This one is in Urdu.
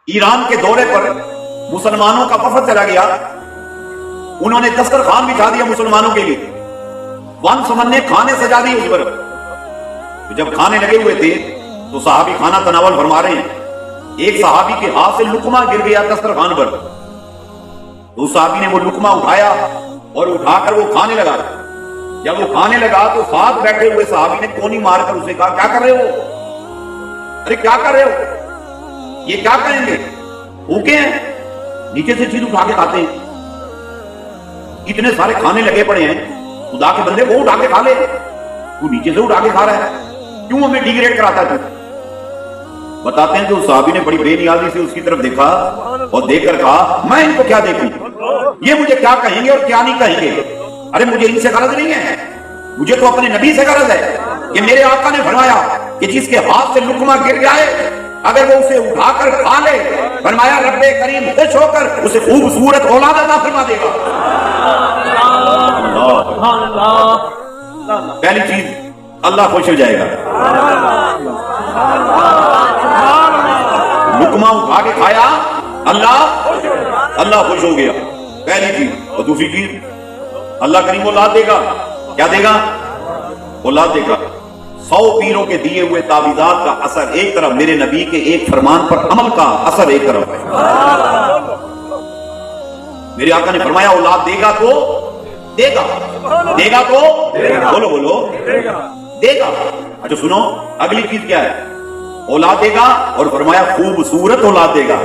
ایران کے دورے پر مسلمانوں کا وفد چلا گیا، انہوں نے دسترخوان بچھا دیا مسلمانوں کے لیے، ون سمن نے کھانے سجا دی اس پر۔ جب کھانے لگے ہوئے تھے تو صحابی کھانا تناول فرما رہے ہیں، ایک صحابی کے ہاتھ سے لقمہ گر گیا دسترخوان پر، تو اس صحابی نے وہ لقمہ اٹھایا اور اٹھا کر وہ کھانے لگا۔ جب وہ کھانے لگا تو ساتھ بیٹھے ہوئے صحابی نے کونی مار کر اسے کہا، کیا کر رہے ہو؟ ارے کیا کر رہے ہو؟ یہ کیا کہیں گے؟ بھوکے ہیں، نیچے سے چیز اٹھا کے کھاتے ہیں، اتنے سارے کھانے لگے پڑے ہیں، خدا کے بندے وہ اٹھا کے کھا لے، تو نیچے سے اٹھا کے کھا رہا ہے، کیوں ہمیں ڈیگریڈ کراتا ہے؟ بتاتے ہیں کہ اس صحابی نے بڑی بے نیازی سے اس کی طرف دیکھا اور دیکھ کر کہا، میں ان کو کیا دیکھوں، یہ مجھے کیا کہیں گے اور کیا نہیں کہیں گے؟ ارے مجھے ان سے غرض نہیں ہے، مجھے تو اپنے نبی سے غرض ہے کہ میرے آقا نے فرمایا کہ جس کے ہاتھ سے لقمہ گر جائے اگر وہ اسے اٹھا کر کھا لے، فرمایا رب کریم خوش ہو کر اسے خوبصورت اولاد عطا فرما دے گا۔ پہلی چیز اللہ خوش ہو جائے گا، لقمہ اٹھا کے کھایا، اللہ خوش ہو گیا، پہلی چیز۔ اور دوسری چیز اللہ کریم اولاد دے گا، کیا دے گا؟ اولاد دے گا۔ 100 پیروں کے دیے ہوئے تعویذات کا اثر ایک طرف، میرے نبی کے ایک فرمان پر عمل کا اثر ایک طرف ہے۔ میرے آقا نے فرمایا اولاد دے گا تو دے گا، دے گا تو بولو بولو دے گا۔ اچھا سنو، اگلی چیز کیا ہے؟ اولاد دے گا، اور فرمایا خوبصورت اولاد دے گا۔